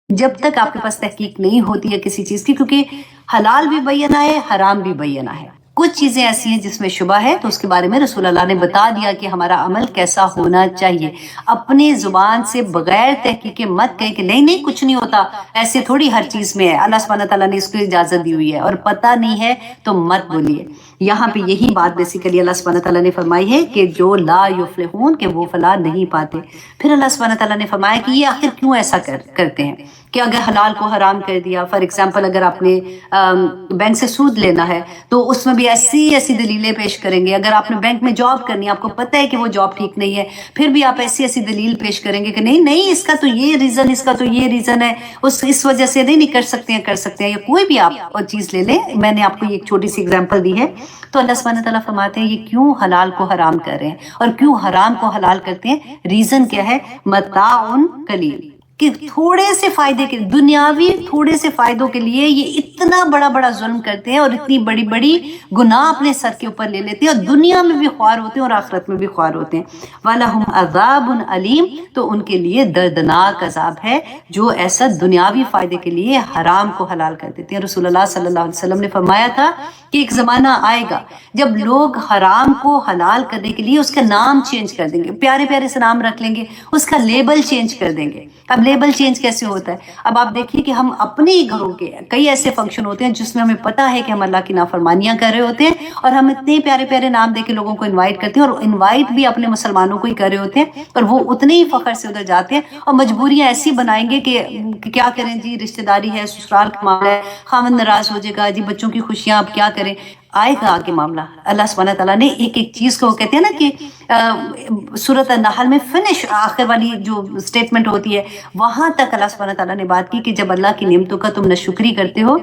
جب تک آپ کے پاس تحقیق نہیں ہوتی ہے کسی چیز کی، کیونکہ حلال بھی بینہ ہے، حرام بھی بینہ ہے. کچھ چیزیں ایسی ہیں جس میں شبہ ہے، تو اس کے بارے میں رسول اللہ نے بتا دیا کہ ہمارا عمل کیسا ہونا چاہیے. اپنی زبان سے بغیر تحقیق مت کہیں کہ نہیں نہیں کچھ نہیں ہوتا، ایسے تھوڑی ہر چیز میں ہے. اللہ سبحانہ تعالیٰ نے اس کو اجازت دی ہوئی ہے، اور پتہ نہیں ہے تو مت بولیے. یہاں پہ یہی بات بیسیکلی اللہ سبحانہ تعالیٰ نے فرمائی ہے کہ جو لا یفلحون، کہ وہ فلاح نہیں پاتے. پھر اللہ سبحانہ تعالیٰ نے فرمایا کہ یہ آخر کیوں ایسا کرتے ہیں، کہ اگر حلال کو حرام کر دیا، فار ایگزامپل اگر آپ نے بینک سے سود لینا ہے تو اس میں بھی ایسی ایسی دلیلیں پیش کریں گے. اگر آپ نے بینک میں جاب کرنی ہے، آپ کو پتہ ہے کہ وہ جاب ٹھیک نہیں ہے، پھر بھی آپ ایسی ایسی دلیل پیش کریں گے کہ نہیں نہیں اس کا تو یہ ریزن، اس کا تو یہ ریزن ہے، اس وجہ سے نہیں کر سکتے ہیں. یا کوئی بھی آپ چیز لے لیں. میں نے آپ کو ایک چھوٹی سی اگزامپل دی ہے. تو اللہ سبحانہ تعالیٰ فرماتے ہیں یہ کیوں حلال کو حرام کر رہے ہیں اور کیوں حرام کو حلال کرتے ہیں. ریزن کیا ہے؟ متاع قلیل، کہ تھوڑے سے فائدے کے، دنیاوی تھوڑے سے فائدوں کے لیے یہ اتنا بڑا بڑا ظلم کرتے ہیں اور اتنی بڑی بڑی گناہ اپنے سر کے اوپر لے لیتے ہیں، اور دنیا میں بھی خوار ہوتے ہیں اور آخرت میں بھی خوار ہوتے ہیں. وَلَهُمْ عَذَابٌ عَلِيمٌ، تو ان کے لیے دردناک عذاب ہے جو ایسا دنیاوی فائدے کے لیے حرام کو حلال کر دیتے ہیں. رسول اللہ صلی اللہ علیہ وسلم نے فرمایا تھا کہ ایک زمانہ آئے گا جب لوگ حرام کو حلال کرنے کے لیے اس کا نام چینج کر دیں گے، پیارے پیارے سے نام رکھ لیں گے، اس کا لیبل چینج کر دیں گے. اب لیبل چینج کیسے ہوتا ہے؟ اب آپ دیکھیے کہ ہم اپنے ہی گھروں کے کئی ایسے فنکشن ہوتے ہیں جس میں ہمیں پتہ ہے کہ ہم اللہ کی نافرمانیاں کر رہے ہوتے ہیں، اور ہم اتنے پیارے پیارے نام دے کے لوگوں کو انوائٹ کرتے ہیں، اور انوائٹ بھی اپنے مسلمانوں کو ہی کر رہے ہوتے ہیں، اور وہ اتنے ہی فخر سے ادھر جاتے ہیں، اور مجبوریاں ایسی بنائیں گے کہ کیا کریں جی، رشتہ داری ہے، سسرال کا معاملہ ہے، خاوند ناراض ہو جائے گا جی، بچوں کی خوشیاں اب کیا کریں. آئے گا آگے معاملہ. اللہ سبحانہ تعالیٰ نے ایک ایک چیز کو، کہتے ہیں نا کہ سورۃ النحل میں فنش آخر والی جو سٹیٹمنٹ ہوتی ہے، وہاں تک اللہ سبحانہ تعالیٰ نے بات کی کہ جب اللہ کی نعمتوں کا تم ناشکری کرتے ہو،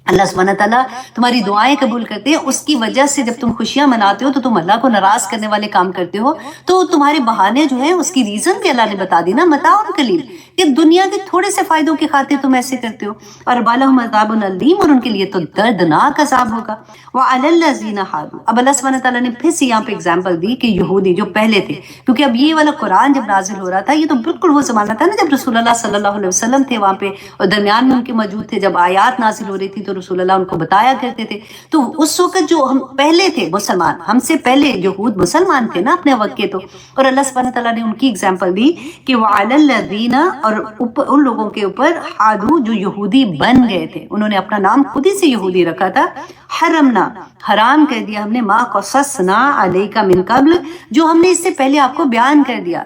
اللہ سبحانہ تعالیٰ تمہاری دعائیں قبول کرتے ہیں. اس کی وجہ سے جب تم خوشیاں مناتے ہو تو تم اللہ کو ناراض کرنے والے کام کرتے ہو، تو تمہارے بہانے جو ہیں اس کی ریزن بھی اللہ نے بتا دی نا، متاع قلیل، کہ دنیا کے تھوڑے سے فائدوں کی خاطر تم ایسے کرتے ہو. اور وَلَهُمْ عَذَابٌ عَلِيمٌ، اور ان کے لیے تو دردناک عذاب ہوگا. وَعَلَى الَّذِينَ هَادُوا، اب اللہ سبحانہ تعالیٰ نے پھر سے یہاں پہ اگزامپل دی کہ یہودی جو پہلے تھے، کیونکہ اب یہ والا قرآن جب نازل ہو رہا تھا، یہ تو بالکل وہ زمانہ تھا نا جب رسول اللہ صلی اللہ علیہ وسلم تھے وہاں پہ، اور درمیان میں ان کے موجود تھے. جب آیات نازل ہو رہی تھی تو رسول اللہ ان کو بتایا کرتے تھے. تو اس وقت جو ہم پہلے تھے مسلمان، ہم سے پہلے یہود مسلمان تھے نا اپنے وقت کے، تو اور اللہ سبحانہ تعالیٰ نے ان کی اگزامپل دی کہ وَعَلَى الَّذِينَ، اور ان لوگوں کے اوپر ہادو جو یہودی بن گئے تھے، انہوں نے اپنا نام خود ہی سے یہودی رکھا تھا. حرمنا، حرام کر دیا ہم نے، ما قصصنا علیک من قبل، جو ہم نے اس سے پہلے آپ کو بیان کر دیا.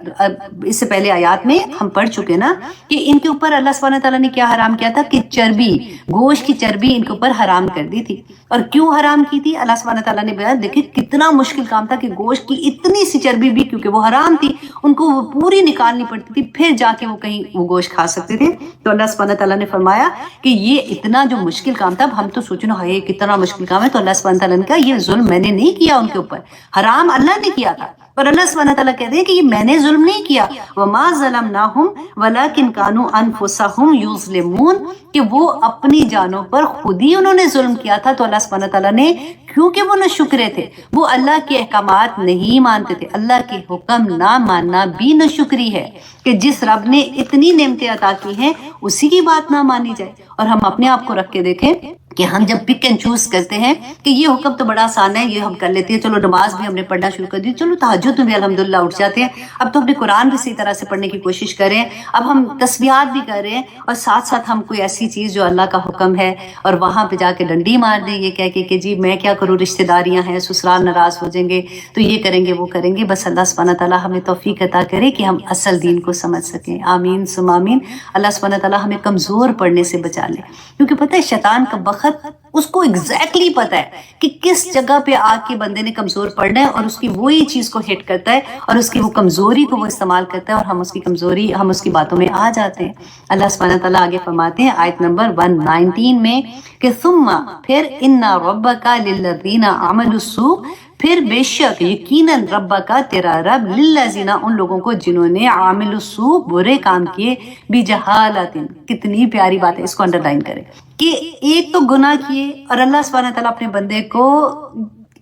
اس سے پہلے آیات میں ہم پڑھ چکے نا کہ ان کے اوپر اللہ سبحانہ تعالیٰ نے کیا حرام کیا تھا، کہ چربی، گوشت کی چربی ان کے اوپر حرام کر دی تھی. اور کیوں حرام کی تھی؟ اللہ سبحانہ تعالیٰ نے بیان، دیکھیں کتنا مشکل کام تھا کہ گوشت کی اتنی سی چربی بھی، کیونکہ وہ حرام تھی، ان کو وہ پوری نکالنی پڑتی تھی، پھر جا کے وہ کہیں وہ گوشت کھا سکتے تھے. تو اللہ سبحانہ تعالیٰ نے فرمایا کہ یہ اتنا جو مشکل کام تھا، ہم تو سوچنا ہے کتنا مشکل کام ہے، تو اللہ سبحانہ تعالیٰ نے کہا یہ ظلم میں نے نہیں کیا ان کے اوپر، حرام اللہ نے کیا تھا. اور اللہ سبحانہ تعالیٰ کہتے ہیں کہ یہ میں نے ظلم نہیں کیا. وَمَا ظَلَمْنَاهُمْ وَلَكِنْ كَانُوا أَنفُسَهُمْ يُظْلِمُونَ، کہ وہ اپنی جانوں پر خود ہی انہوں نے ظلم کیا تھا. تو اللہ سبحانہ تعالیٰ نے، کیونکہ وہ نہ شکرے تھے، وہ اللہ کے احکامات نہیں مانتے تھے، اللہ کے حکم نہ ماننا بھی نہ شکری ہے، کہ جس رب نے اتنی نعمتیں عطا کی ہیں اسی کی بات نہ مانی جائے. اور ہم اپنے آپ کو رکھ کے دیکھیں کہ ہم جب پک اینڈ چوز کرتے ہیں کہ یہ حکم تو بڑا آسان ہے، یہ ہم کر لیتے ہیں، چلو نماز بھی ہم نے پڑھنا شروع کر دی، چلو تہجد میں بھی الحمدللہ اٹھ جاتے ہیں، اب تو اپنے قرآن بھی صحیح طرح سے پڑھنے کی کوشش کریں، اب ہم تسبیحات بھی کر رہے ہیں، اور ساتھ ساتھ ہم کوئی ایسی چیز جو اللہ کا حکم ہے اور وہاں پہ جا کے ڈنڈی مار دیں یہ کہہ کے کہ جی میں کیا کروں، رشتہ داریاں ہیں، سسرال ناراض ہو جائیں گے تو یہ کریں گے وہ کریں گے. بس اللہ سبحانہ تعالیٰ ہمیں توفیق عطا کرے کہ ہم اصل دین کو سمجھ سکیں. آمین ثم آمین. اللہ سبحانہ تعالیٰ ہمیں کمزور پڑنے سے بچا لے، کیونکہ پتہ ہے شیطان کا بخت اس کو ایگزیکٹلی پتہ ہے کہ کس جگہ پہ آ کے بندے نے کمزور پڑنا ہے، اور اس کی وہی چیز کو ہٹ کرتا ہے، اور اس کی وہ کمزوری کو وہ استعمال کرتا ہے، اور ہم اس کی کمزوری، ہم اس کی باتوں میں آ جاتے ہیں. اللہ سبحانہ تعالیٰ آگے فرماتے ہیں آیت نمبر 119 میں کہ ثم، پھر ان ربک للذین عملوا السوء، پھر بے شک یقیناً ربا کا تیرا رب للذین، ان لوگوں کو جنہوں نے عامل السوء، برے کام کیے، بجہالت، کتنی پیاری بات ہے، اس کو انڈر لائن کریں کہ ایک تو گناہ کیے اور اللہ سبحانہ تعالیٰ اپنے بندے کو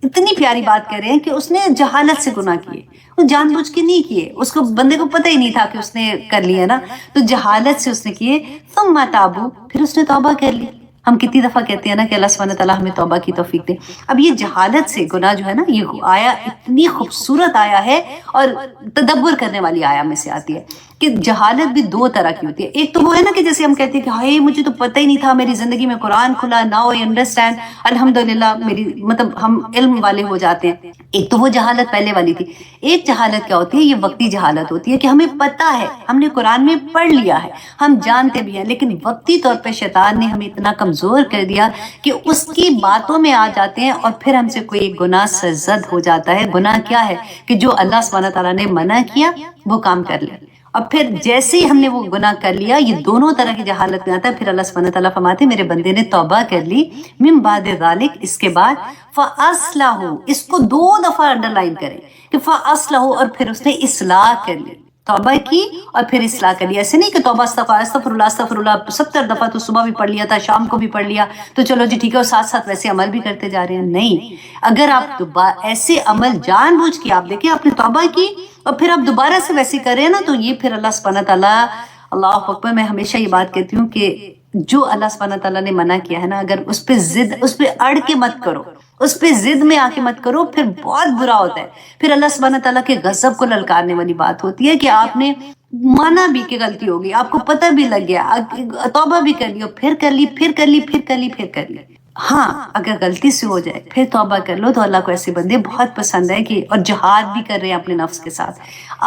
اتنی پیاری بات کہہ رہے ہیں کہ اس نے جہالت سے گناہ کیے، وہ جان بوجھ کے نہیں کیے، اس کو بندے کو پتہ ہی نہیں تھا کہ اس نے کر لیا نا، تو جہالت سے اس نے کیے، ثم تابو، پھر اس نے توبہ کر لی۔ ہم کتنی دفعہ کہتے ہیں نا کہ اللہ سبحانہ تعالیٰ ہمیں توبہ کی توفیق دے۔ اب یہ جہالت سے گناہ جو ہے نا، یہ آیا اتنی خوبصورت آیا ہے اور تدبر کرنے والی آیا میں سے آتی ہے کہ جہالت بھی دو طرح کی ہوتی ہے۔ ایک تو وہ ہے نا کہ جیسے ہم کہتے ہیں کہ ہائے مجھے تو پتہ ہی نہیں تھا، میری زندگی میں قرآن کھلا، ناؤ آئی انڈرسٹینڈ، الحمدللہ، میری مطلب ہم علم والے ہو جاتے ہیں۔ ایک تو وہ جہالت پہلے والی تھی۔ ایک جہالت کیا ہوتی ہے؟ یہ وقتی جہالت ہوتی ہے کہ ہمیں پتہ ہے، ہم نے قرآن میں پڑھ لیا ہے، ہم جانتے بھی ہیں، لیکن وقتی طور پہ شیطان نے ہمیں اتنا کمزور کر دیا کہ اس کی باتوں میں آ جاتے ہیں اور پھر ہم سے کوئی گناہ سرزد ہو جاتا ہے۔ گناہ کیا ہے؟ کہ جو اللہ سبحانہ تعالیٰ نے منع کیا وہ کام کر لے، اور پھر جیسے ہی ہم نے وہ گناہ کر لیا، یہ دونوں طرح کی جہالت میں آتا ہے۔ پھر اللہ سبحانہ تعالیٰ فرماتے ہیں میرے بندے نے توبہ کر لی، من بعد ذالک، اس کے بعد، فَأَصْلَحُ، اس کو 2 دفعہ انڈر لائن کریں کہ فَأَصْلَحُ، اور پھر اس نے اصلاح کر لی، توبہ کی اور پھر اصلاح کر لیا۔ ایسے نہیں کہ توبہ استغفر اللہ 70 دفعہ تو صبح بھی پڑھ لیا تھا، شام کو بھی پڑھ لیا تو چلو جی ٹھیک ہے، اور ساتھ ساتھ ویسے عمل بھی کرتے جا رہے ہیں۔ نہیں، اگر آپ ایسے عمل جان بوجھ کے، آپ دیکھیں آپ نے توبہ کی اور پھر آپ دوبارہ سے ویسے کر رہے ہیں نا، تو یہ پھر اللہ سبحانہ تعالیٰ، اللہ اکبر، میں ہمیشہ یہ بات کہتی ہوں کہ جو اللہ سبحانہ تعالیٰ نے منع کیا ہے نا، اگر اس پہ اڑ کے مت کرو، اس پہ ضد میں آ کے مت کرو، پھر بہت برا ہوتا ہے۔ پھر اللہ سبحانہ تعالیٰ کے غضب کو للکارنے والی بات ہوتی ہے کہ آپ نے مانا بھی کہ غلطی ہوگی، آپ کو پتہ بھی لگ گیا، توبہ بھی کر لی، پھر کر لی، پھر کر لی، پھر کر لی، پھر کر لی۔ ہاں، اگر غلطی سے ہو جائے پھر توبہ کر لو، تو اللہ کو ایسے بندے بہت پسند ہے کہ، اور جہاد بھی کر رہے ہیں اپنے نفس کے ساتھ۔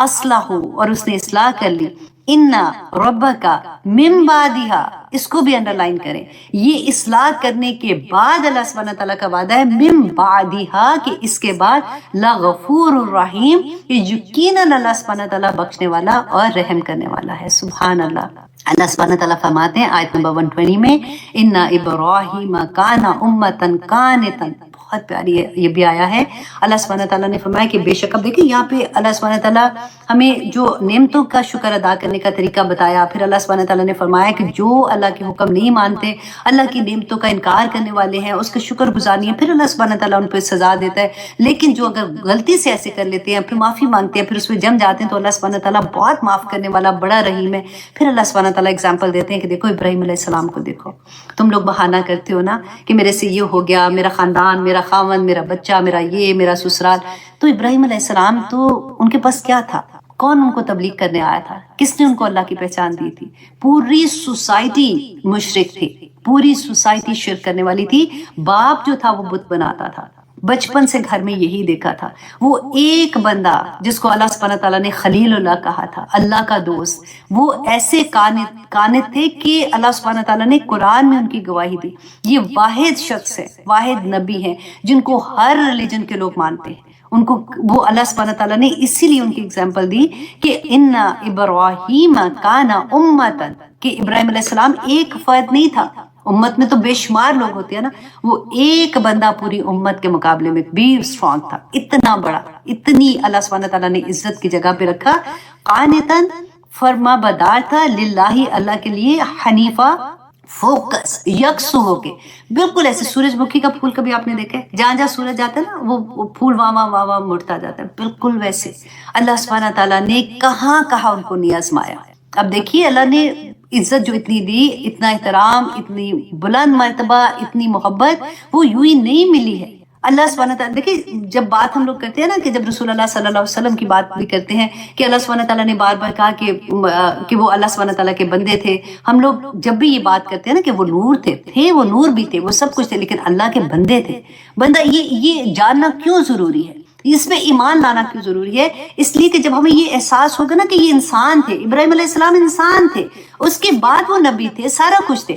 اصلاح، اور اس نے اصلاح کر لی، اِنَّ رَبَّكَ مِن بَعْدِهَا، اس کو بھی انڈر لائن کریں، یہ اصلاح کرنے کے بعد اللہ سبحانہ تعالیٰ کا وعدہ ہے، من بعدها، کہ اس کے بعد، لغفور الرحیم، یہ یقیناً اللہ سبحانہ تعالیٰ بخشنے والا اور رحم کرنے والا ہے۔ سبحان اللہ۔ اللہ سبحانہ تعالیٰ فرماتے ہیں آیت نمبر 120 میں، اِنَّ إِبْرَاهِيمَ كَانَ أُمَّةً قَانِتًا، بہت پیاری ہے، یہ بھی آیا ہے۔ اللہ سبحانہ تعالیٰ نے فرمایا کہ بے شک، اب دیکھیں یہاں پہ اللہ سبحانہ تعالیٰ ہمیں جو نعمتوں کا شکر ادا کرنے کا طریقہ بتایا، پھر اللہ سبحانہ تعالیٰ نے فرمایا کہ جو اللہ کے حکم نہیں مانتے، اللہ کی نعمتوں کا انکار کرنے والے ہیں، اس کا شکر گزار نہیں ہے، پھر اللہ سبحانہ تعالیٰ ان پہ سزا دیتا ہے۔ لیکن جو اگر غلطی سے ایسے کر لیتے ہیں، پھر معافی مانگتے ہیں، پھر اس میں جم جاتے ہیں، تو اللہ سبحانہ تعالیٰ بہت معاف کرنے والا، بڑا رحیم ہے۔ پھر اللہ سبحانہ تعالیٰ اگزامپل دیتے ہیں کہ دیکھو ابراہیم علیہ السلام کو دیکھو، تم لوگ بہانہ کرتے ہو نا کہ میرے سے یہ ہو گیا، میرا خاندان، میرا خاوند، میرا بچہ، میرا یہ، میرا سسرال، تو ابراہیم علیہ السلام تو ان کے پاس کیا تھا؟ کون ان کو تبلیغ کرنے آیا تھا؟ کس نے ان کو اللہ کی پہچان دی تھی؟ پوری سوسائٹی مشرک تھی، پوری سوسائٹی شرک کرنے والی تھی۔ باپ جو تھا وہ بت بناتا تھا، بچپن سے گھر میں یہی دیکھا تھا۔ وہ ایک بندہ جس کو اللہ سبحانہ تعالیٰ نے خلیل اللہ کہا تھا، اللہ کا دوست، وہ ایسے قانت تھے کہ اللہ سبحانہ تعالیٰ نے قرآن میں ان کی گواہی دی۔ یہ واحد شخص ہے، واحد نبی ہیں جن کو ہر ریلیجن کے لوگ مانتے ہیں، ان کو وہ اللہ سبحانہ تعالیٰ نے اسی لیے ان کی اگزامپل دی کہ اِنَّ إِبْرَاهِيمَ كَانَ أُمَّةً، کہ ابراہیم علیہ السلام ایک فرد نہیں تھا، امت میں تو بے شمار لوگ ہوتے ہیں نا، وہ ایک بندہ پوری امت کے مقابلے میں بھی اسٹرانگ تھا، اتنا بڑا، اتنی اللہ سبحانہ تعالیٰ نے عزت کی جگہ پہ رکھا۔ قانتاً، فرما بردار تھا، للہ، اللہ کے لیے، حنیفہ، فوکس، یکسو ہو کے، بالکل ایسے سورج مکھی کا پھول کبھی آپ نے دیکھا ہے؟ جہاں جہاں سورج جاتا ہے نا وہ پھول واہ مڑتا جاتا ہے، بالکل ویسے اللہ سبحانہ تعالیٰ نے کہاں کہاں ان کو نہیں آزمایا۔ اب دیکھیے اللہ نے عزت جو اتنی دی، اتنا احترام، اتنی بلند مرتبہ، اتنی محبت، وہ یوں ہی نہیں ملی ہے۔ اللہ سبحانہ تعالیٰ، دیکھیں جب بات ہم لوگ کرتے ہیں نا کہ جب رسول اللہ صلی اللہ علیہ وسلم کی بات بھی کرتے ہیں کہ اللہ سبحانہ تعالیٰ نے بار بار کہا کہ وہ اللہ سبحانہ تعالیٰ کے بندے تھے، ہم لوگ جب بھی یہ بات کرتے ہیں نا کہ وہ نور تھے، وہ نور بھی تھے، وہ سب کچھ تھے، لیکن اللہ کے بندے تھے۔ بندہ یہ جاننا کیوں ضروری ہے، اس میں ایمان لانا کیوں ضروری ہے؟ اس لیے کہ جب ہمیں یہ احساس ہوگا نا کہ یہ انسان تھے، ابراہیم علیہ السلام انسان تھے، اس کے بعد وہ نبی تھے، سارا کچھ تھے،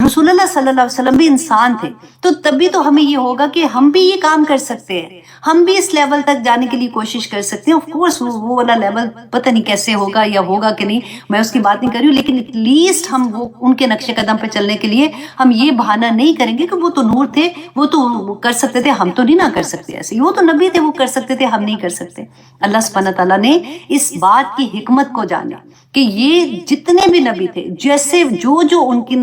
رسول اللہ صلی اللہ علیہ وسلم بھی انسان تھے، تو تبھی تو ہمیں یہ ہوگا کہ ہم بھی یہ کام کر سکتے ہیں، ہم بھی اس لیول تک جانے کے لیے کوشش کر سکتے ہیں۔ آف کورس وہ والا لیول پتہ نہیں کیسے ہوگا یا ہوگا کہ نہیں، میں اس کی بات نہیں کر رہی ہوں، لیکن ایٹ لیسٹ ہم وہ ان کے نقش قدم پہ چلنے کے لیے ہم یہ بہانہ نہیں کریں گے کہ وہ تو نور تھے، وہ تو کر سکتے تھے، ہم تو نہیں نہ کر سکتے ایسے، وہ تو نبی تھے، وہ کر سکتے تھے ہم نہیں کر سکتے. اللہ سبحانہ تعالیٰ نے اس بات کی حکمت کو جانا کہ یہ جتنے بھی نبی تھے جیسے جو ان کے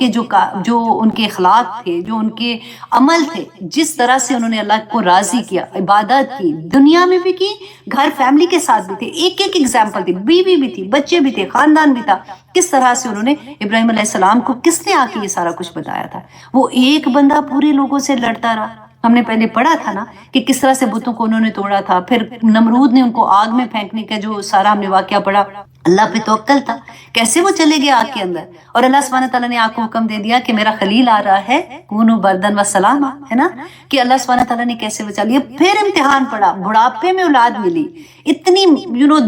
جو ان کے اخلاق تھے، جو ان کے عمل تھے، جس طرح سے انہوں نے اللہ کو راضی کیا، عبادت کی، دنیا میں بھی کی، گھر فیملی کے ساتھ بھی تھے. ایک ایگزامپل تھی، بیوی بھی تھی، بچے بھی تھے، خاندان بھی تھا. کس طرح سے انہوں نے ابراہیم علیہ السلام کو کس نے آ کے یہ سارا کچھ بتایا تھا. وہ ایک بندہ پورے لوگوں سے لڑتا رہا. ہم نے پہلے پڑھا تھا نا کہ کس طرح سے بتوں کو انہوں نے توڑا تھا. پھر نمرود نے ان کو آگ میں پھینکنے کا جو سارا ہم نے واقعہ پڑھا. اللہ پہ توکل تھا، کیسے وہ چلے گئے آگ کے اندر. اور اللہ سبحانہ تعالیٰ نے آگ کو حکم دے دیا کہ میرا خلیل آ رہا ہے، کونو بردن و سلاما، ہے نا، کہ اللہ سبحانہ تعالیٰ نے کیسے بچا لیا. پھر امتحان پڑا، بڑھاپے میں اولاد ملی، اتنی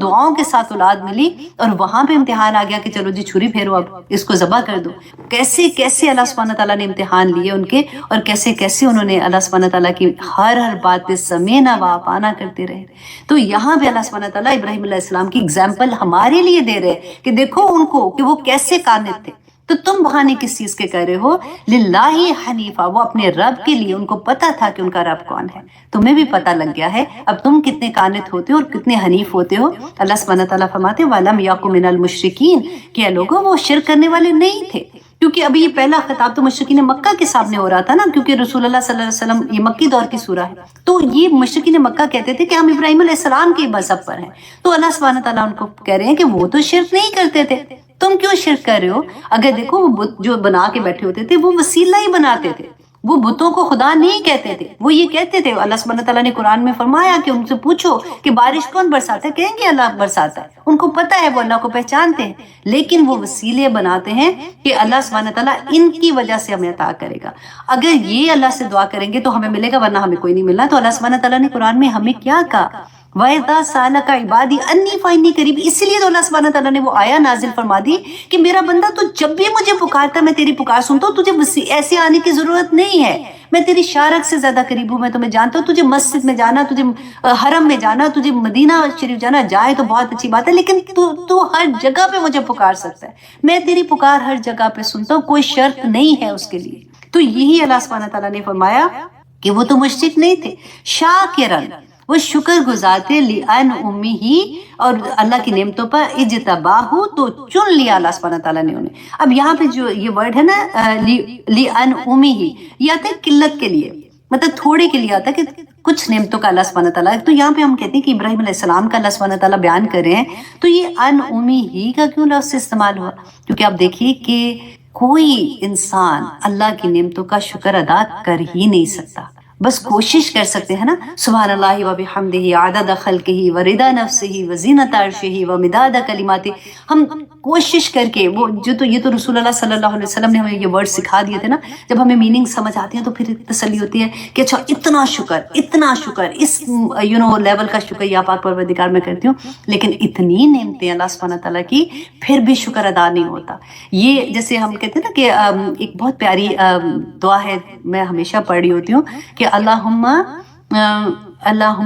دعاؤں کے ساتھ اولاد ملی، اور وہاں پہ امتحان آ گیا کہ چلو جی چھری پھیرو، اب اس کو ذبح کر دو. کیسے کیسے اللہ سبحانہ تعالیٰ نے امتحان لیے ان کے، اور کیسے کیسے انہوں نے اللہ سبحانہ تعالیٰ کی ہر بات پہ سمینا و پانا کرتے رہے. تو یہاں پہ اللہ سبحانہ تعالیٰ ابراہیم علیہ السلام کی اگزامپل ہمارے لیے دے رہے کہ دیکھو ان کو کہ وہ کیسے قانت تھے. تو تم بہانے کس چیز کے کر رہے ہو؟ للہ حنیفہ، وہ اپنے رب کے لیے، ان کو پتا تھا کہ ان کا رب کون ہے. تمہیں بھی پتا لگ گیا ہے اب تم کتنے قانت ہوتے ہو اور کتنے حنیف ہوتے ہو. اللہ سبحانہ تعالیٰ فرماتے وَلَمْ يَكُ مِنَ الْمُشْرِكِينَ کہ لوگوں وہ شرک کرنے والے نہیں تھے. کیونکہ ابھی یہ پہلا خطاب تو مشرکین مکہ کے سامنے ہو رہا تھا نا، کیونکہ رسول اللہ صلی اللہ علیہ وسلم یہ مکی دور کی سورہ ہے. تو یہ مشرکین مکہ کہتے تھے کہ ہم ابراہیم علیہ السلام کے مذہب پر ہیں. تو اللہ سبحانہ تعالیٰ ان کو کہہ رہے ہیں کہ وہ تو شرک نہیں کرتے تھے، تم کیوں شرک کر رہے ہو؟ اگر دیکھو وہ بت جو بنا کے بیٹھے ہوتے تھے وہ وسیلہ ہی بناتے تھے، وہ بتوں کو خدا نہیں کہتے تھے. وہ یہ کہتے تھے، اللہ سبحانہ تعالیٰ نے قرآن میں فرمایا کہ ان سے پوچھو کہ بارش کون برساتا ہے، کہیں گے اللہ برساتا ہے. ان کو پتہ ہے، وہ اللہ کو پہچانتے ہیں، لیکن وہ وسیلے بناتے ہیں کہ اللہ سبحانہ تعالیٰ ان کی وجہ سے ہمیں عطا کرے گا. اگر یہ اللہ سے دعا کریں گے تو ہمیں ملے گا، ورنہ ہمیں کوئی نہیں ملنا. تو اللہ سبحانہ تعالیٰ نے قرآن میں ہمیں کیا کہا؟ وَإِذَا سَأَلَكَ عِبَادِي أَنِّي فَإِنِّي قَرِيبٌ. اسی لیے تو اللہ سبحانہ تعالیٰ نے وہ آیا نازل فرما دی کہ میرا بندہ تو جب بھی مجھے پکارتا ہے میں تیری پکار سنتا ہوں. تجھے ایسے آنے کی ضرورت نہیں ہے، میں تیری شارک سے زیادہ قریب ہوں، میں تمہیں جانتا ہوں. تجھے مسجد میں جانا، تجھے حرم میں جانا، تجھے مدینہ شریف جانا، جائے تو بہت اچھی بات ہے، لیکن تو ہر جگہ پہ مجھے پکار سکتا ہے. میں تیری پکار ہر جگہ پہ سنتا ہوں، کوئی شرط نہیں ہے اس کے لیے. تو یہی اللہ سبحانہ تعالیٰ نے فرمایا کہ وہ تو مشرک نہیں تھے. شاکرن، وہ شکر گزار تھے، لِأَنْعُمِهِ، اور اللہ کی نعمتوں پر، اجتباہو، تو چن لیا اللہ سبحانہ تعالیٰ نے انہیں. اب یہاں پہ جو یہ ورڈ ہے نا لِأَنْعُمِهِ، یہ آتا ہے قلت کے لیے، مطلب تھوڑے کے لیے آتا ہے کہ کچھ نعمتوں کا اللہ سبحانہ تعالیٰ. تو یہاں پہ ہم کہتے ہیں کہ ابراہیم علیہ السلام کا اللہ سبحانہ تعالیٰ بیان کر رہے ہیں. تو یہ انعمہ کا کیوں لفظ استعمال ہوا؟ کیونکہ آپ دیکھیے کہ کوئی انسان اللہ کی نعمتوں کا شکر ادا کر ہی نہیں سکتا، بس کوشش کر سکتے ہیں نا. سبحان اللہ و بحمدہ عدد خلقہ و رضا نفسہ و زینت عرشہ و مداد کلماتہ. ہم کوشش کر کے وہ یہ تو رسول اللہ صلی اللہ علیہ وسلم نے ہمیں یہ ورڈ سکھا دیے تھے نا. جب ہمیں میننگ سمجھ آتی ہیں تو پھر تسلی ہوتی ہے کہ اچھا اتنا شکر اس لیول کا شکر یا پاک پروردگار میں کرتی ہوں. لیکن اتنی نعمتیں اللہ سبحانہ تعالیٰ کی، پھر بھی شکر ادا نہیں ہوتا. یہ جیسے ہم کہتے ہیں نا کہ ایک بہت پیاری دعا ہے، میں ہمیشہ پڑھ رہی ہوتی ہوں کہ اللہم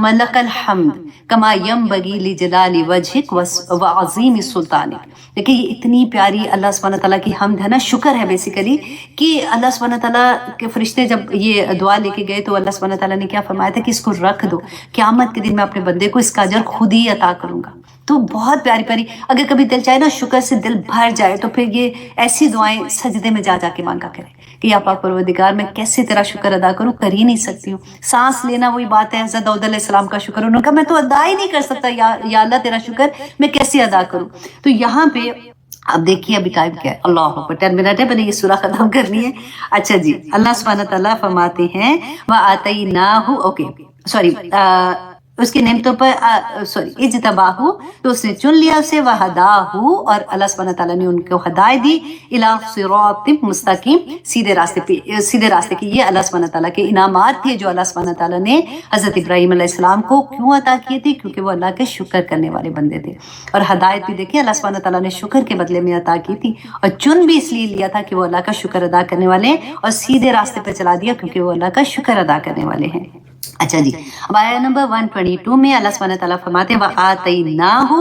لک الحمد کما ینبغی لجلال وجہک وعظیم سلطانک. دیکھیں یہ اتنی پیاری اللہ سبحانہ تعالیٰ کی حمد ہے نا، شکر ہے بیسیکلی، کہ اللہ سبحانہ تعالیٰ کے فرشتے جب یہ دعا لے کے گئے تو اللہ سبحانہ تعالیٰ نے کیا فرمایا تھا کہ اس کو رکھ دو، قیامت کے دن میں اپنے بندے کو اس کا اجر خود ہی عطا کروں گا. تو بہت پیاری پیاری، اگر کبھی دل چاہے نا شکر سے دل بھر جائے تو پھر یہ ایسی دعائیں سجدے میں جا کے مانگا کریں کہ یا پاک پروردگار میں کیسے تیرا شکر ادا کروں، کر ہی نہیں سکتی ہوں. سانس لینا وہی بات ہے، حضرت داؤد علیہ السلام کا شکر، انہوں نے کہا میں تو ادا ہی نہیں کر سکتا، یا اللہ تیرا شکر میں کیسے ادا کروں. تو یہاں پہ اب دیکھیے ابھی ٹائم کیا ہے، اللہ اکبر، 10 منٹ ہے، میں نے یہ سورہ ختم کرنی ہے. اچھا جی، اللہ سبحانہ تعالیٰ فرماتے ہیں وَآتَيْنَاهُ، اس کی نعمتوں پر اجتباہ، تو اس نے چن لیا اسے، وہداہ، اور اللہ سبحانہ تعالیٰ نے ان کو ہدایت دی، الی صراط مستقیم، سیدھے راستے کی. یہ اللہ سبحانہ تعالیٰ کے انعامات تھے جو اللہ سبحانہ تعالیٰ نے حضرت ابراہیم علیہ السلام کو کیوں عطا کیے تھے؟ کیونکہ وہ اللہ کے شکر کرنے والے بندے تھے. اور ہدایت بھی دیکھیں اللہ سبحانہ تعالیٰ نے شکر کے بدلے میں عطا کی تھی، اور چن بھی اس لیے لیا تھا کہ وہ اللہ کا شکر ادا کرنے والے ہیں، اور سیدھے راستے پہ چلا دیا کیونکہ وہ اللہ کا شکر ادا کرنے والے ہیں. اچھا جی، اب آیت نمبر 122 میں اللہ سبحانہ تعالیٰ فرماتے ہیں وَآتَيْنَاهُ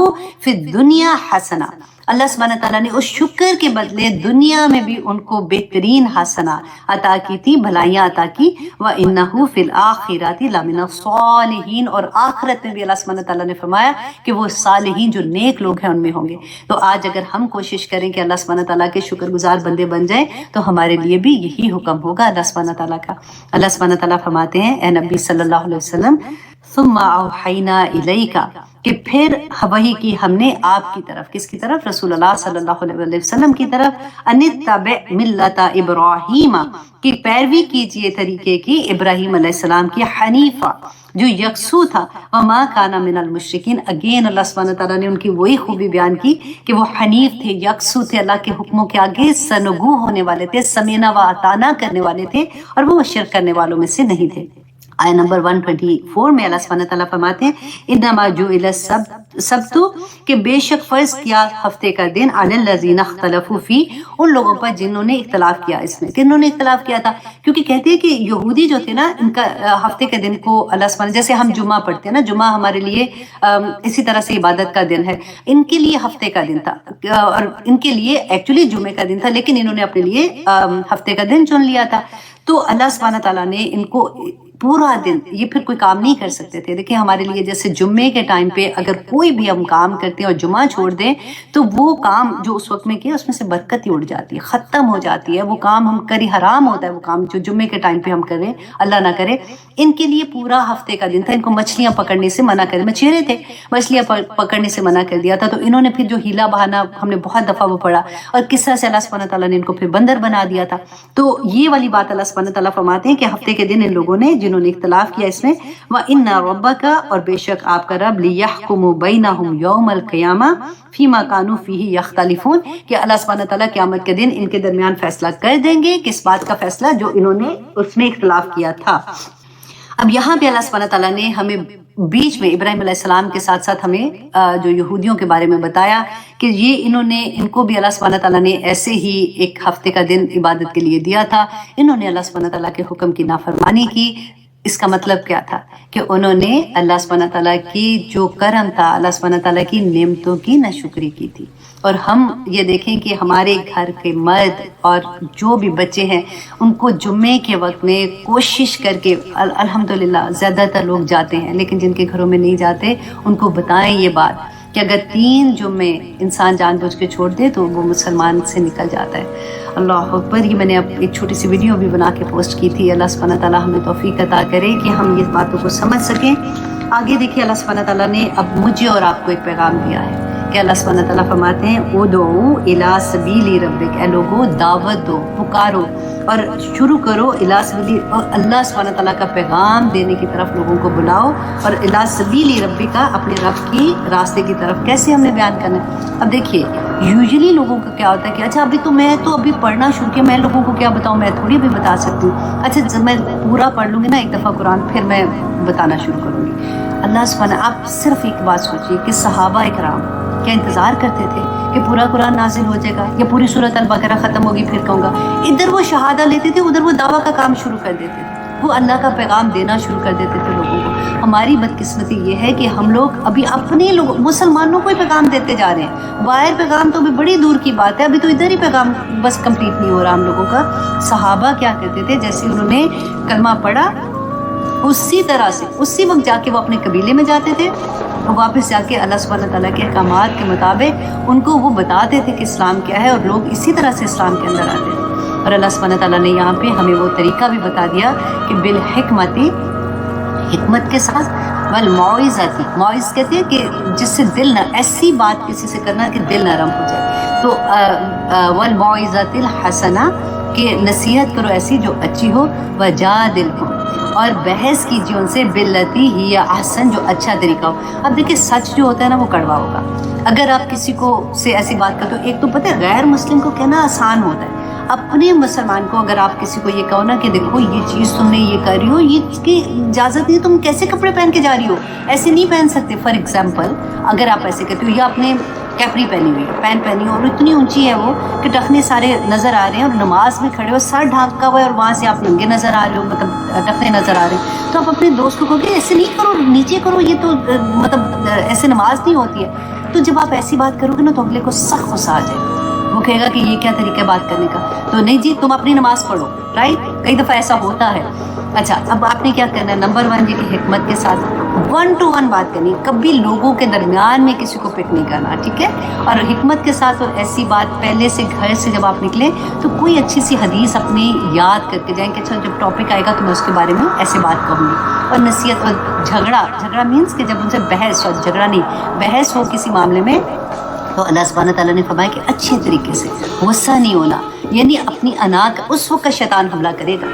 فِي الدُّنْيَا حَسَنَةً، اللہ سبحانہ تعالیٰ نے اس شکر کے بدلے دنیا میں بھی ان کو بہترین حسنہ عطا کی تھی، بھلائیاں عطا کی، وَإِنَّهُ فِي الْآخِرَةِ لَمِنَ الصَّالِحِينَ، اور آخرت میں بھی اللہ سبحانہ تعالیٰ نے فرمایا کہ وہ صالحین جو نیک لوگ ہیں ان میں ہوں گے۔ تو آج اگر ہم کوشش کریں کہ اللہ سبحانہ تعالیٰ کے شکر گزار بندے بن جائیں تو ہمارے لیے بھی یہی حکم ہوگا اللہ سبحانہ تعالیٰ کا۔ اللہ سبحانہ تعالیٰ فرماتے ہیں اے نبی صلی اللہ علیہ وسلم ثم اوحینا الیک، کہ پھر وحی کی ہم نے آپ کی طرف، کس کی طرف؟ رسول اللہ صلی اللہ علیہ وسلم کی طرف، ان اتبع ملت ابراہیم، کی پیروی کیجئے طریقے کی ابراہیم علیہ السلام کی، حنیفہ جو یکسو تھا، وما کان من المشرکین۔ اگین اللہ سبحانہ تعالیٰ نے ان کی وہی خوبی بیان کی کہ وہ حنیف تھے، یکسو تھے، اللہ کے حکموں کے آگے سنگو ہونے والے تھے، سمینا و اطانا کرنے والے تھے، اور وہ شرک کرنے والوں میں سے نہیں تھے۔ آیت نمبر 124 میں اللہ سبحانہ تعالیٰ فرماتے ہیں انما جعل السبت، کہ بے شک فرض کیا ہفتے کا دن، علی الذین اختلفوا فی، ان لوگوں پر جنہوں نے اختلاف کیا اس میں۔ کنہوں نے اختلاف کیا تھا؟ کیونکہ کہتے ہیں کہ یہودی جو تھے نا، ان کا ہفتے کے دن کو اللہ سبحانہ، جیسے ہم جمعہ پڑھتے ہیں نا، جمعہ ہمارے لیے اسی طرح سے عبادت کا دن ہے، ان کے لیے ہفتے کا دن تھا، اور ان کے لیے ایکچولی جمعے کا دن تھا، لیکن انہوں نے اپنے لیے ہفتے کا دن چن لیا تھا۔ تو اللہ سبحانہ تعالیٰ نے ان کو پورا دن، یہ پھر کوئی کام نہیں کر سکتے تھے۔ دیکھیں ہمارے لیے جیسے جمعے کے ٹائم پہ اگر کوئی بھی ہم کام کرتے ہیں اور جمعہ چھوڑ دیں تو وہ کام جو اس وقت میں کیا اس میں سے برکت ہی اڑ جاتی ہے، ختم ہو جاتی ہے، وہ کام ہم کریں، حرام ہوتا ہے وہ کام جو جمعے کے ٹائم پہ ہم کریں، اللہ نہ کرے۔ ان کے لیے پورا ہفتے کا دن تھا، ان کو مچھلیاں پکڑنے سے منع کر، مچھیرے تھے، مچھلیاں پکڑنے سے منع کر دیا تھا۔ تو انہوں نے پھر جو ہیلا بہانا ہم نے بہت دفعہ وہ پڑھا، اور کس طرح سے اللہ سبحانہ تعالیٰ نے ان کو پھر بندر بنا دیا تھا۔ تو یہ والی بات اللہ سبحانہ تعالیٰ فرماتے ہیں کہ ہفتے کے دن ان لوگوں نے جنہوں نے اختلاف کیا اس میں، وَإِنَّ رَبَّكَ، اور بے شک آپ کا رب، لِيَحْكُمُ بَيْنَهُمْ يَوْمَ الْقِيَامَةِ فِيمَا كَانُوا فِيهِ يَخْتَلِفُونَ، کہ اللہ سبحانہ تعالیٰ قیامت کے دن ان کے درمیان فیصلہ کر دیں گے، کس بات کا فیصلہ؟ جو انہوں نے اس میں اختلاف کیا تھا۔ اب یہاں پہ اللہ سبحانہ تعالیٰ نے ہمیں بیچ میں ابراہیم علیہ السلام کے ساتھ ساتھ ہمیں جو یہودیوں کے بارے میں بتایا کہ یہ ان کو بھی اللہ سبحانہ تعالیٰ نے ایسے ہی ایک ہفتے کا دن عبادت کے لیے دیا تھا، انہوں نے اللہ سبحانہ تعالیٰ کے حکم کی نافرمانی کی۔ اس کا مطلب کیا تھا؟ کہ انہوں نے اللہ سبحانہ تعالیٰ کی جو کرم تھا، اللہ سبحانہ تعالیٰ کی نعمتوں کی ناشکری کی تھی۔ اور ہم یہ دیکھیں کہ ہمارے گھر کے مرد اور جو بھی بچے ہیں ان کو جمعے کے وقت میں کوشش کر کے، الحمدللہ زیادہ تر لوگ جاتے ہیں، لیکن جن کے گھروں میں نہیں جاتے ان کو بتائیں یہ بات کہ اگر 3 جمعے انسان جان بوجھ کے چھوڑ دے تو وہ مسلمان سے نکل جاتا ہے۔ اللہ اکبر۔ یہ میں نے اب ایک چھوٹی سی ویڈیو بھی بنا کے پوسٹ کی تھی۔ اللہ سبحانہ تعالیٰ ہمیں توفیق عطا کرے کہ ہم یہ باتوں کو سمجھ سکیں۔ آگے دیکھیے اللہ سبحانہ تعالیٰ نے اب مجھے اور آپ کو ایک پیغام دیا ہے کہ اللہ سبحانہ تعالیٰ فرماتے ہیں ادعو الی سبیل ربک، اے لوگو دعوت دو، پکارو اور شروع کرو الی سبیل، اور اللہ سبحانہ تعالیٰ کا پیغام دینے کی طرف لوگوں کو بلاؤ، اور الی سبیل ربک، اپنے رب کی راستے کی طرف۔ کیسے ہم نے بیان کرنا ہے؟ اب دیکھیے یوزلی لوگوں کا کیا ہوتا ہے کہ اچھا ابھی پڑھنا شروع کیا، میں لوگوں کو کیا بتاؤں، میں تھوڑی بھی بتا سکتی ہوں، اچھا جب میں پورا پڑھ لوں گی نا ایک دفعہ قرآن پھر میں بتانا شروع کروں گی۔ اللہ سبحانہ، آپ صرف ایک بات سوچیے کہ صحابہ اکرام کیا انتظار کرتے تھے کہ پورا قرآن نازل ہو جائے گا یا پوری سورۃ البقرہ ختم ہوگی پھر کہوں گا؟ ادھر وہ شہادہ لیتے تھے، ادھر وہ دعویٰ کا کام شروع کر دیتے تھے، وہ اللہ کا پیغام دینا شروع کر دیتے تھے لوگوں کو۔ ہماری بدقسمتی یہ ہے کہ ہم لوگ ابھی اپنے مسلمانوں کو ہی پیغام دیتے جا رہے ہیں، باہر پیغام تو ابھی بڑی دور کی بات ہے، ابھی تو ادھر ہی پیغام بس کمپلیٹ نہیں ہو رہا ہم لوگوں کا۔ صحابہ کیا کرتے تھے؟ جیسے انہوں نے کلمہ پڑھا اسی طرح سے اسی وقت جا کے وہ اپنے قبیلے میں جاتے تھے، اور واپس جا کے اللہ سبحانہ تعالیٰ کے احکامات کے مطابق ان کو وہ بتاتے تھے کہ اسلام کیا ہے، اور لوگ اسی طرح سے اسلام کے اندر آتے تھے۔ اور اللہ سبحانہ تعالیٰ نے یہاں پہ ہمیں وہ طریقہ بھی بتا دیا کہ بالحکمتی، حکمت کے ساتھ، والموعظۃ، موعظ کہتے ہیں کہ جس سے دل نہ، ایسی بات کسی سے کرنا کہ دل نرم ہو جائے، تو والموعظۃ الحسنہ، کہ نصیحت کرو ایسی جو اچھی ہو، وجادلہم، اور بحث کیجیے ان سے باللتی ہی احسن، جو اچھا طریقہ ہو۔ اب دیکھیں سچ جو ہوتا ہے نا وہ کڑوا ہوگا۔ اگر آپ کسی کو سے ایسی بات کرتے ہو، ایک تو پتہ ہے غیر مسلم کو کہنا آسان ہوتا ہے، اپنے مسلمان کو اگر آپ کسی کو یہ کہو نا کہ دیکھو یہ چیز تم نے یہ کر رہی ہو، یہ اس کی اجازت نہیں، تم کیسے کپڑے پہن کے جا رہی ہو، ایسے نہیں پہن سکتے۔ فار ایگزامپل اگر آپ ایسے کہتے ہو، یا اپنے کیپری پہنی ہوئی ہے، پین پہنی ہو اور اتنی اونچی ہے وہ کہ ٹخنے سارے نظر آ رہے ہیں، اور نماز میں کھڑے ہو سر ڈھانکا ہوا ہے اور وہاں سے آپ ننگے نظر آ رہے ہو، مطلب ٹخنے نظر آ رہے ہیں، تو آپ اپنے دوست کو کہو کہ ایسے نہیں کرو، نیچے کرو، یہ تو مطلب ایسے نماز نہیں ہوتی ہے۔ تو جب آپ ایسی بات کرو گے نا تو اگلے کو سخت غصہ آ جائے گا، وہ کہے گا کہ یہ کیا طریقہ ہے بات کرنے کا. تو نہیں جی، تم اپنی نماز پڑھو، رائٹ؟ کئی دفعہ ایسا ہوتا ہے. اچھا، اب آپ نے کیا کرنا ہے؟ نمبر 1 یہ کہ حکمت کے ساتھ 1 to 1 بات کرنی، کبھی لوگوں کے درمیان میں کسی کو پک نہیں کرنا، ٹھیک ہے؟ اور حکمت کے ساتھ. اور ایسی بات پہلے سے گھر سے جب آپ نکلیں تو کوئی اچھی سی حدیث اپنی یاد کر کے جائیں کہ اچھا جب ٹاپک آئے گا تو میں اس کے بارے میں ایسے بات کہوں گی. اور نصیحت اور جھگڑا مینس کہ جب ان سے بحث ہو، جھگڑا نہیں، بحث ہو کسی معاملے میں، تو اللہ سبحانہ تعالیٰ نے فرمایا کہ اچھے طریقے سے، غصہ نہیں ہونا. یعنی اپنی انا کا، اس وقت شیطان حملہ کرے گا،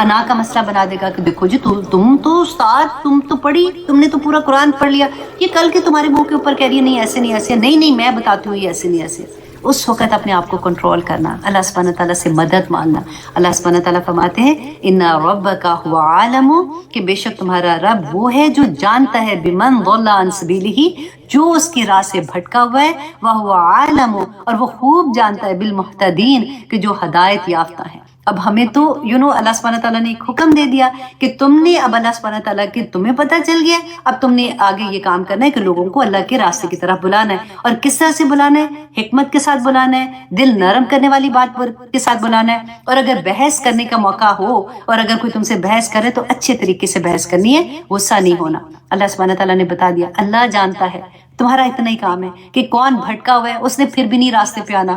انا کا مسئلہ بنا دے گا کہ دیکھو جی تم تو استاد، تم تو پڑھی، تم نے تو پورا قرآن پڑھ لیا، یہ کل کے تمہارے منہ کے اوپر کہہ رہی ہے نہیں ایسے نہیں ایسے، نہیں میں بتاتی ہوں یہ ایسے نہیں ایسے. اس وقت اپنے آپ کو کنٹرول کرنا، اللہ سبحانہ تعالیٰ سے مدد مانگنا. اللہ سبحانہ تعالیٰ فرماتے ہیں ان ربک هو عالم، کہ بے شک تمہارا رب وہ ہے جو جانتا ہے بمن ضل عن سبیلہ، جو اس کی راہ سے بھٹکا ہوا ہے، وہو عالم، اور وہ خوب جانتا ہے بالمہتدین، کہ جو ہدایت یافتہ ہیں. اب ہمیں تو اللہ سبحانہ تعالیٰ نے ایک حکم دے دیا کہ تم نے، اب اللہ سبحانہ تعالیٰ کہ تمہیں پتہ چل گیا، اب تم نے آگے یہ کام کرنا ہے کہ لوگوں کو اللہ کے راستے کی طرف بلانا ہے. اور کس طرح سے بلانا ہے؟ حکمت کے ساتھ بلانا ہے، دل نرم کرنے والی بات کے ساتھ بلانا ہے. اور اگر بحث کرنے کا موقع ہو اور اگر کوئی تم سے بحث کرے تو اچھے طریقے سے بحث کرنی ہے، غصہ نہیں ہونا. اللہ سبحانہ تعالیٰ نے بتا دیا، اللہ جانتا ہے، تمہارا اتنا ہی کام ہے کہ کون بھٹکا ہوا ہے، اس نے پھر بھی نہیں راستے پہ آنا،